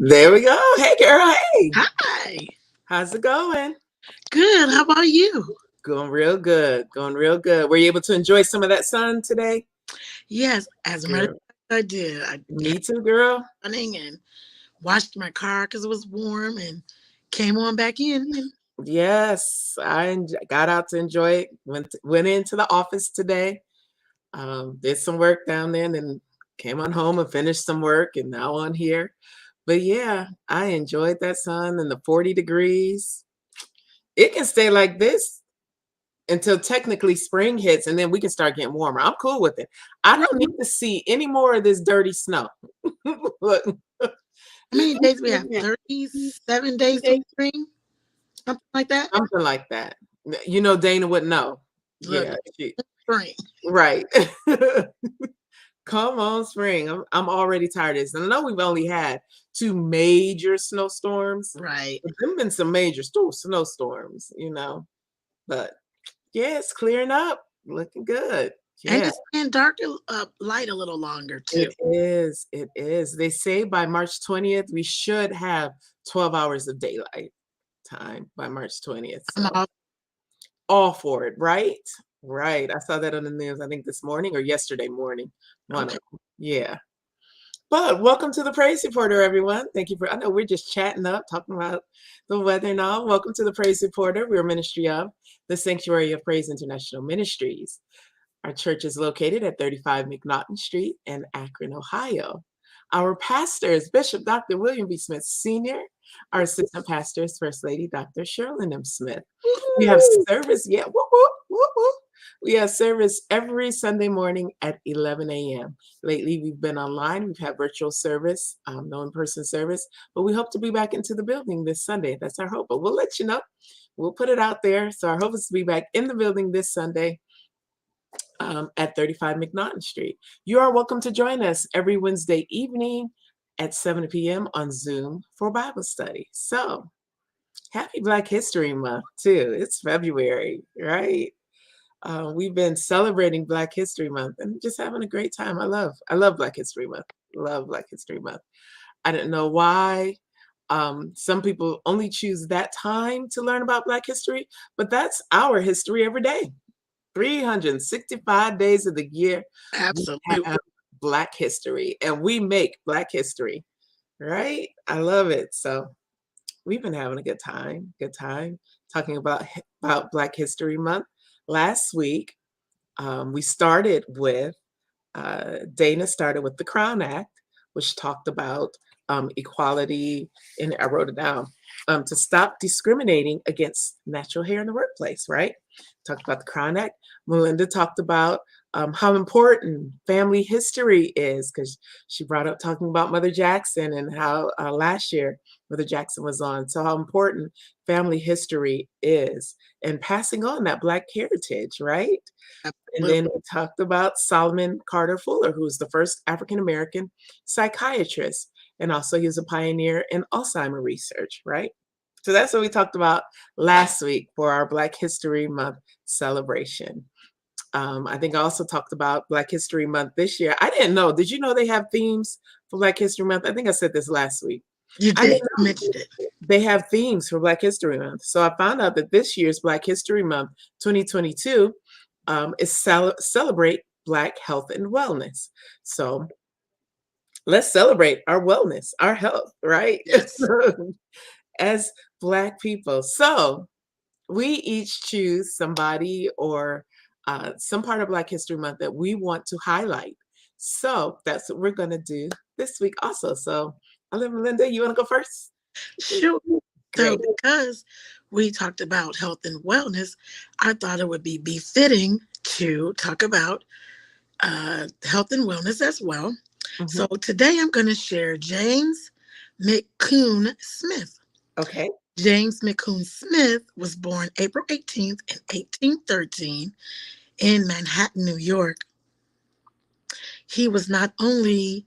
There we go. Hey, girl. Hey, Hi. how's it going? Good. How about you? Going real good. Going real good. Were you able to enjoy some of that sun today? Yes, as a matter of Girl, fact, I did. I me had too, girl. running and washed my car because it was warm and came on back in. And Yes, got out to enjoy it. Went into the office today. Did some work down there, and then came on home and finished some work, and now on here. But yeah, I enjoyed that sun and the 40 degrees. It can stay like this until technically spring hits, and then we can start getting warmer. I'm cool with it. I don't need to see any more of this dirty snow. Look, how many days we have? 37 days till spring? Something like that? something like that. Dana would know. Look, Yeah, spring. right. Come on, spring. I'm already tired of this. And I know we've only had two major snowstorms, Right. but there've been some major snowstorms, But yeah, it's clearing up, looking good. And Yeah. it's staying darker, light a little longer too. It is. It is. They say by March 20th, we should have 12 hours of daylight time by March 20th. I'm So off. all for it, right? Right. I saw that on the news, I think this morning or yesterday morning. One of Okay. them. Yeah. But welcome to the Praise Reporter, everyone. Thank you I know we're just chatting up, talking about the weather and all. Welcome to the Praise Reporter. We're a ministry of the Sanctuary of Praise International Ministries. Our church is located at 35 McNaughton Street in Akron, Ohio. Our pastor is Bishop Dr. William B. Smith Sr. Our assistant pastor is First Lady Dr. Sherilyn M. Smith. We have Woo-hoo. service, yeah, whoop, whoop, whoop, whoop. We have service every Sunday morning at 11 a.m. Lately, we've been online. We've had virtual service, no in-person service, but we hope to be back into the building this Sunday. That's our hope, but we'll let you know. We'll put it out there. So our hope is to be back in the building this Sunday at 35 McNaughton Street. You are welcome to join us every Wednesday evening at 7 p.m. on Zoom for Bible study. So happy Black History Month, too. It's February, right? We've been celebrating Black History Month and just having a great time. I love Black History Month. Love Black History Month. I don't know why some people only choose that time to learn about Black history, but that's our history every day. 365 days of the year, we Absolutely. have Black history and we make Black history, right? I love it. So we've been having a good time talking about Black History Month. Last week, we started with, Dana started with the Crown Act, which talked about equality, and I wrote it down, to stop discriminating against natural hair in the workplace, right? Talked about the Crown Act. Melinda talked about how important family history is because she brought up talking about Mother Jackson and how last year Mother Jackson was on. So, how important family history is and passing on that Black heritage, right? And Absolutely. then we talked about Solomon Carter Fuller, who was the first African American psychiatrist. And also, he was a pioneer in Alzheimer research, right? So that's what we talked about last week for our Black History Month celebration. I think I also talked about Black History Month this year. I didn't know. Did you know they have themes for Black History Month? I think I said this last week. You I did. didn't You know mentioned it. they have themes for Black History Month. So I found out that this year's Black History Month 2022 is celebrate Black health and wellness. So let's celebrate our wellness, our health, right? Yes. As Black people. So we each choose somebody or some part of Black History Month that we want to highlight. So that's what we're going to do this week also. So, Melinda, you want to go first? Sure. So, Great. because we talked about health and wellness, I thought it would be befitting to talk about health and wellness as well. Mhm. So, today I'm going to share James McCoon Smith. Okay. James McCoon Smith was born April 18th in 1813 in Manhattan, New York. He was not only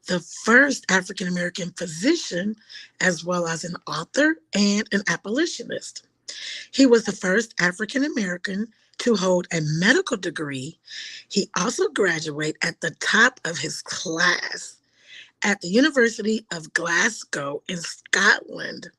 the first African American physician, as well as an author and an abolitionist. He was the first African American to hold a medical degree. He also graduated at the top of his class at the University of Glasgow in Scotland.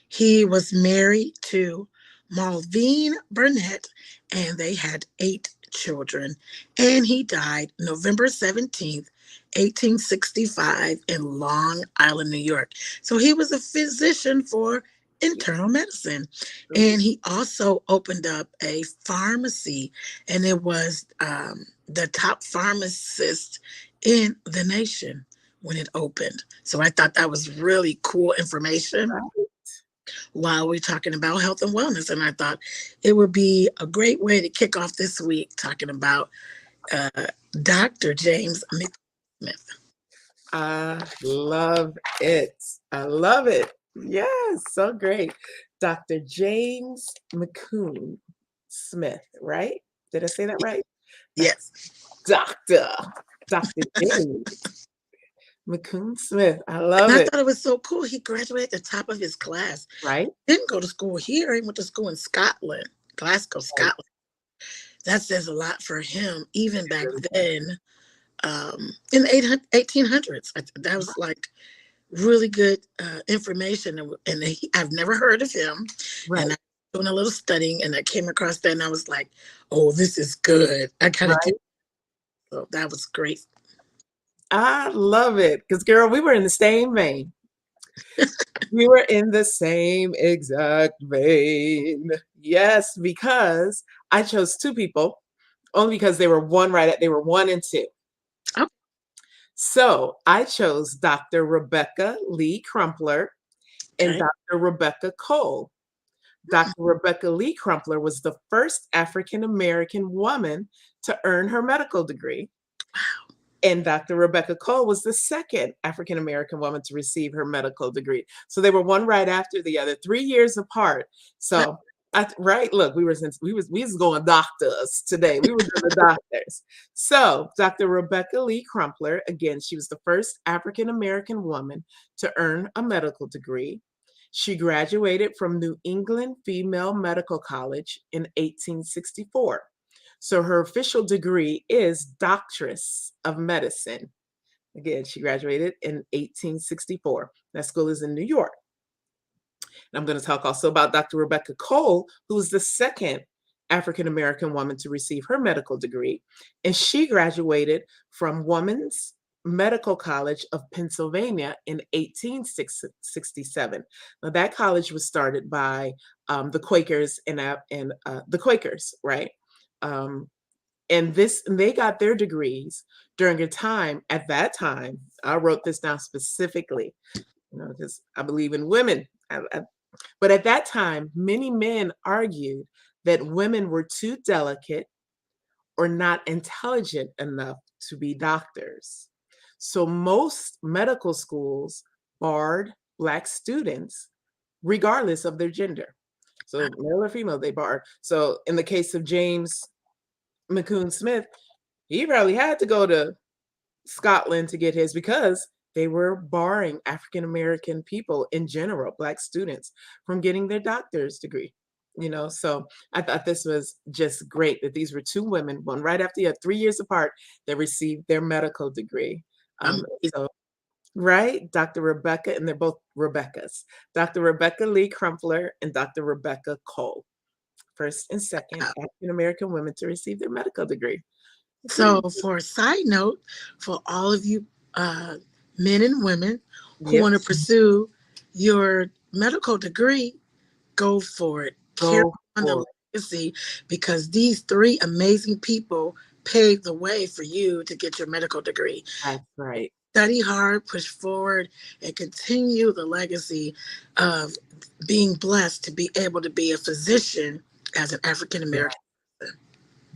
He was married to Malvine Burnett, and they had 8 children. And he died November 17th, 1865, in Long Island, New York. So he was a physician for internal medicine. And he also opened up a pharmacy, and it was the top pharmacist in the nation when it opened. So I thought that was really cool information Right. while we're talking about health and wellness. And I thought it would be a great way to kick off this week talking about uh, Dr. James Smith. I love it. I love it. Yes, so great. Dr. James McCune Smith, right? Did I say that right? Yes. Dr. James McCune Smith. I And love I it. thought it was so cool. He graduated at the top of his class. Right? Didn't go to school here. He went to school in Scotland, Glasgow, Scotland. That says a lot for him, even back then, in the 1800s. That was like really good information. And I've never heard of him. Right. And I was doing a little studying, and I came across that, and I was like, oh, this is good. I kind of Right. do. So that was great. I love it. Because, girl, we were in the same vein. We were in the same exact vein. Yes, because I chose 2 people, only because they were they were 1 and 2. Oh. So I chose Dr. Rebecca Lee Crumpler and Okay. Dr. Rebecca Cole. Dr. Rebecca Lee Crumpler was the first African American woman to earn her medical degree. And Dr. Rebecca Cole was the second African American woman to receive her medical degree. So they were one right after the other, 3 years apart. So right, look, we was going doctors today. We were doing the doctors. So Dr. Rebecca Lee Crumpler, again, she was the first African American woman to earn a medical degree. She graduated from New England Female Medical College in 1864. So her official degree is Doctress of Medicine. Again, she graduated in 1864. That school is in New York. And I'm going to talk also about Dr. Rebecca Cole, who is the second African American woman to receive her medical degree. And she graduated from Women's Medical College of Pennsylvania in 1867. Now, that college was started by the Quakers and the Quakers, right? And they got their degrees during a time, at that time, I wrote this down specifically, because I believe in women. But at that time, many men argued that women were too delicate or not intelligent enough to be doctors. So most medical schools barred Black students, regardless of their gender. So male or female, they barred. So in the case of James McCune Smith, he probably had to go to Scotland to get his, because they were barring African American people in general, Black students, from getting their doctor's degree. So I thought this was just great that these were 2 women, one right after the other, 3 years apart, that received their medical degree. So right, Dr. Rebecca, and they're both Rebeccas, Dr. Rebecca Lee Crumpler and Dr. Rebecca Cole, first and second African American women to receive their medical degree. So, for a side note, for all of you men and women who want to pursue your medical degree, go for it. Carry on the legacy, because these 3 amazing people paved the way for you to get your medical degree. That's right. Study hard, push forward, and continue the legacy of being blessed to be able to be a physician as an African American.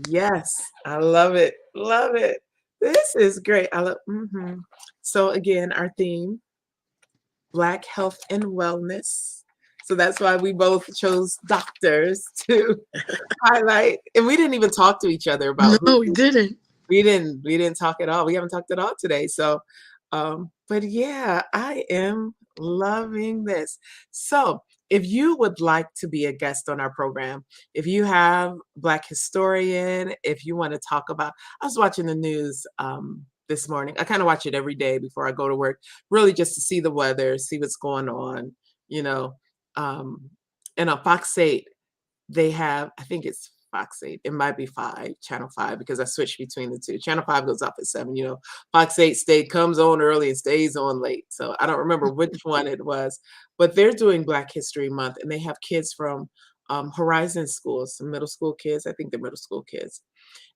Yes, I love it. Love it. This is great. So again, our theme, Black health and wellness. So that's why we both chose doctors to highlight. And we didn't even talk to each other about. No, we didn't. We didn't talk at all. We haven't talked at all today. So, but yeah, I am loving this. So if you would like to be a guest on our program, if you have Black historian, if you want to talk about, I was watching the news this morning. I kind of watch it every day before I go to work, really just to see the weather, see what's going on, you know. Um, and on Fox 8, they have, I think it's Fox 8. It might be 5, Channel 5, because I switch between the two. Channel 5 goes off at 7, you know. Fox 8 comes on early and stays on late. So I don't remember which one it was, but they're doing Black History Month, and they have kids from Horizon schools, some middle school kids. I think they're middle school kids.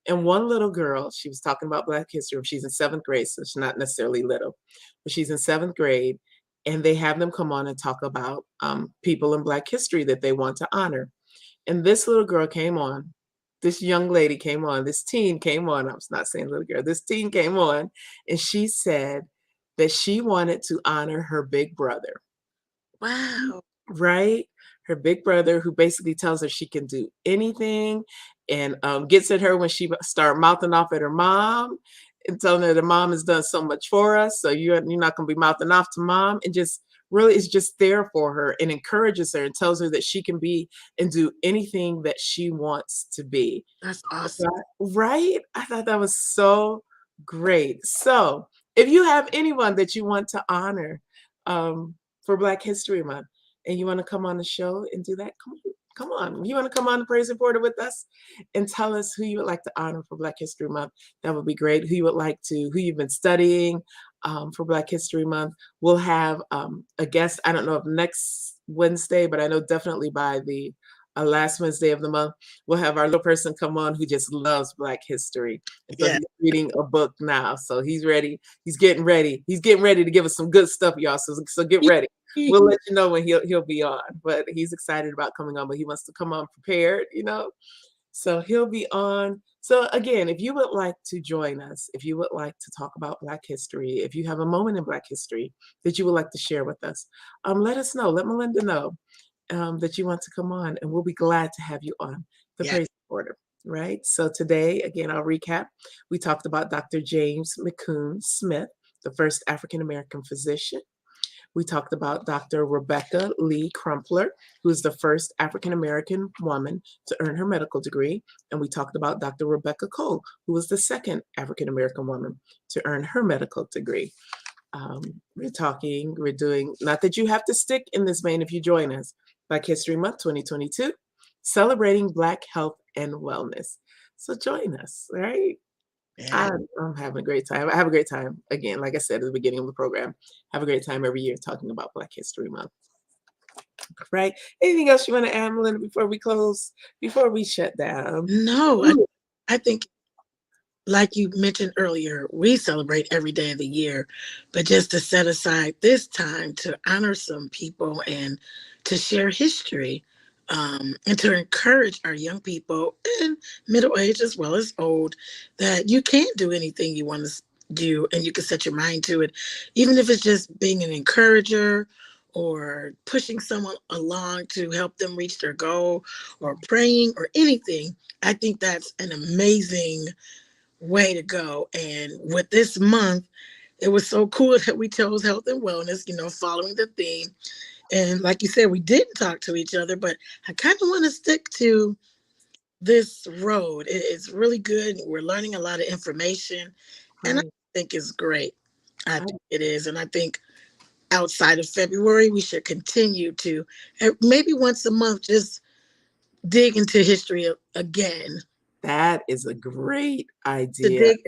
And one little girl, she was talking about Black history. She's in 7th grade, so she's not necessarily little, but she's in 7th grade. And they have them come on and talk about people in Black history that they want to honor. And this little girl came on, this young lady came on, this teen came on. I was not saying little girl, this teen came on, and she said that she wanted to honor her big brother. Wow. Right? Her big brother, who basically tells her she can do anything, and gets at her when she start mouthing off at her mom and telling her the mom has done so much for us, so you're not going to be mouthing off to mom, and just really is just there for her and encourages her and tells her that she can be and do anything that she wants to be. That's awesome. Right? I thought that was so great. So if you have anyone that you want to honor for Black History Month, and you want to come on the show and do that, come on. You want to come on the Praise Reporter with us and tell us who you would like to honor for Black History Month? That would be great. Who you would like to, who you've been studying for Black History Month. We'll have a guest, I don't know if next Wednesday, but I know definitely by the last Wednesday of the month, we'll have our little person come on who just loves Black history. And so Yeah. he's reading a book now. So he's ready. He's getting ready. He's getting ready to give us some good stuff, y'all. So get ready. We'll let you know when he'll be on. But he's excited about coming on, but he wants to come on prepared, you know. So he'll be on. So again, if you would like to join us, if you would like to talk about Black history, if you have a moment in Black history that you would like to share with us, let us know. Let Melinda know that you want to come on, and we'll be glad to have you on the Yeah. Praise Reporter. Right. So today, again, I'll recap. We talked about Dr. James McCune Smith, the first African American physician. We talked about Dr. Rebecca Lee Crumpler, who is the first African American woman to earn her medical degree. And we talked about Dr. Rebecca Cole, who was the second African American woman to earn her medical degree. We're doing, not that you have to stick in this vein if you join us, Black History Month 2022, celebrating Black health and wellness. So join us, right? Yeah. I'm having a great time. I have a great time. Again, like I said at the beginning of the program, have a great time every year talking about Black History Month. Right? Anything else you want to add, Melinda, before we close, before we shut down? No, I think, like you mentioned earlier, we celebrate every day of the year, but just to set aside this time to honor some people and to share history, and to encourage our young people and middle age as well as old that you can do anything you want to do and you can set your mind to it, even if it's just being an encourager or pushing someone along to help them reach their goal or praying or anything. I think that's an amazing way to go. And with this month, it was so cool that we chose health and wellness, following the theme. And like you said, we didn't talk to each other, but I kind of want to stick to this road. It's really good. We're learning a lot of information, and I Right. think it's great. I I- think it is. And I think outside of February, we should continue to maybe once a month just dig into history again. That is a great To idea. dig,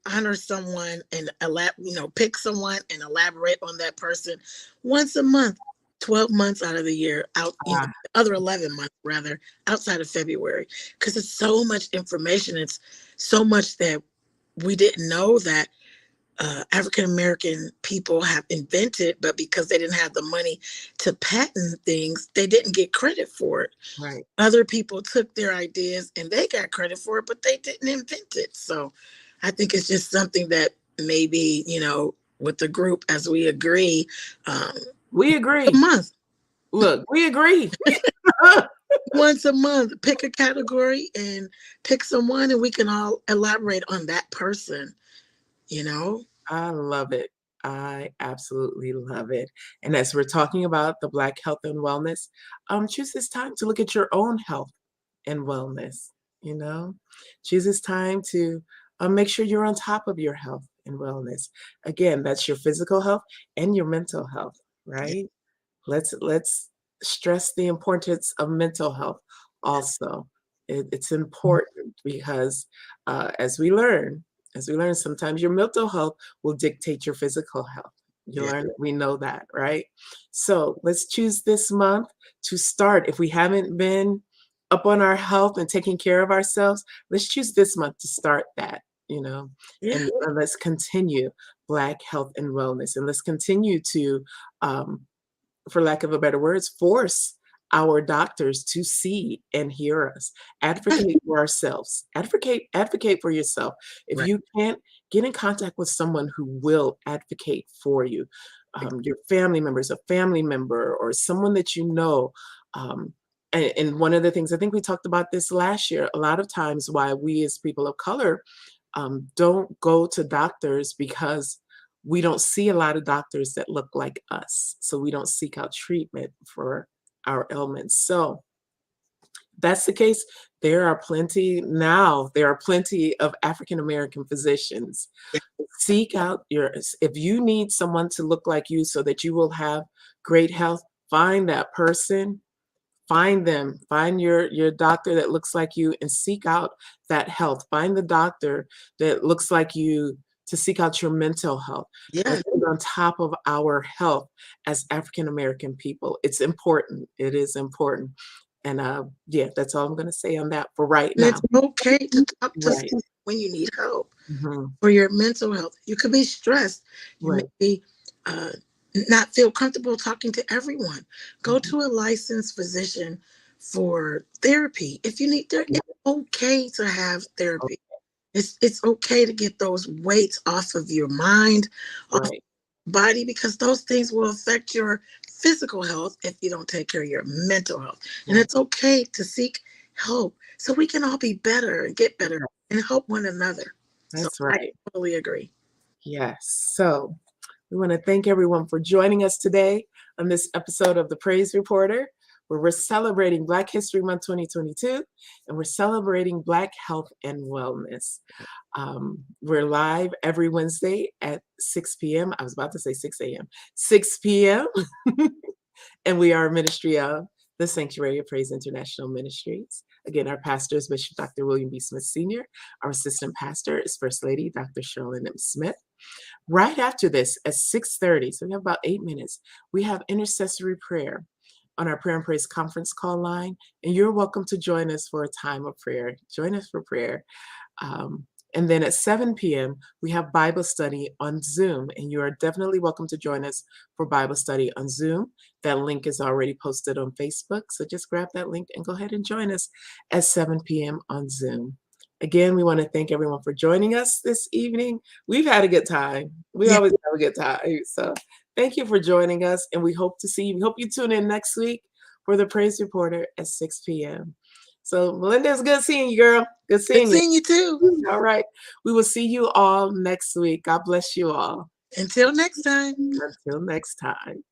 honor someone and pick someone and elaborate on that person once a month, 12 months out of the year, Ah, the other 11 months rather, outside of February, because it's so much information. It's so much that we didn't know that African American people have invented, but because they didn't have the money to patent things, they didn't get credit for it. right. Other people took their ideas and they got credit for it, but they didn't invent it. So I think it's just something that maybe, with the group, as we agree, We a agree. month, Look, we agree. once a month, pick a category and pick someone, and we can all elaborate on that person, you know? I love it. I absolutely love it. And as we're talking about the Black health and wellness, choose this time to look at your own health and wellness, you know? Choose this time to make sure you're on top of your health and wellness. Again, that's your physical health and your mental health, right? Let's stress the importance of mental health also. It's important because as we learn, sometimes your mental health will dictate your physical health. You Yeah. learn, we know that, right? So let's choose this month to start. If we haven't been up on our health and taking care of ourselves, let's choose this month to start that, Yeah. and let's continue Black health and wellness, and let's continue to um, for lack of a better words, force our doctors to see and hear us. Advocate for ourselves. Advocate for yourself. If Right. you can't, get in contact with someone who will advocate for you. Your family members, a family member, or someone that you know. And one of the things, I think we talked about this last year, a lot of times why we as people of color don't go to doctors because we don't see a lot of doctors that look like us. So we don't seek out treatment for our ailments. So that's the case. There are plenty of African American physicians. Seek out if you need someone to look like you so that you will have great health, find that person. Find them, find your doctor that looks like you and seek out that health. Find the doctor that looks like you to seek out your mental health. Yeah. Let's be on top of our health as African American people. It's important. It is important. And yeah, that's all I'm going to say on that for right And now. it's okay to talk to Right. someone when you need help Mhm. for your mental health. You could be stressed. You may Right. be uh, not feel comfortable talking to everyone. Go Mhm. to a licensed physician for therapy. If you need therapy, Yeah. it's okay to have Oh, therapy. It's okay to get those weights off of your mind, off right. body, because those things will affect your physical health if you don't take care of your mental health. And Right. it's okay to seek help so we can all be better and get better Yeah, and help one another. So that's I right. totally agree. Yes. So we want to thank everyone for joining us today on this episode of The Praise Reporter, where we're celebrating Black History Month 2022, and we're celebrating Black health and wellness. We're live every Wednesday at 6 p.m. I was about to say 6 a.m., 6 p.m. And we are a ministry of the Sanctuary of Praise International Ministries. Again, our pastor is Bishop Dr. William B. Smith Sr. Our assistant pastor is First Lady Dr. Sherilyn M. Smith. Right after this, at 6:30, so we have about 8 minutes, we have intercessory prayer on our prayer and praise conference call line. And you're welcome to join us for a time of prayer. Join us for prayer. Um, and then at 7 p.m., we have Bible study on Zoom. And you are definitely welcome to join us for Bible study on Zoom. That link is already posted on Facebook. So just grab that link and go ahead and join us at 7 p.m. on Zoom. Again, we want to thank everyone for joining us this evening. We've had a good time. We Yeah. always have a good time. So thank you for joining us. And we hope to see you. We hope you tune in next week for the Praise Reporter at 6 p.m. So Melinda, it's good seeing you, girl. Good Good seeing you. seeing you too. All right. We will see you all next week. God bless you all. Until next time. Until next time.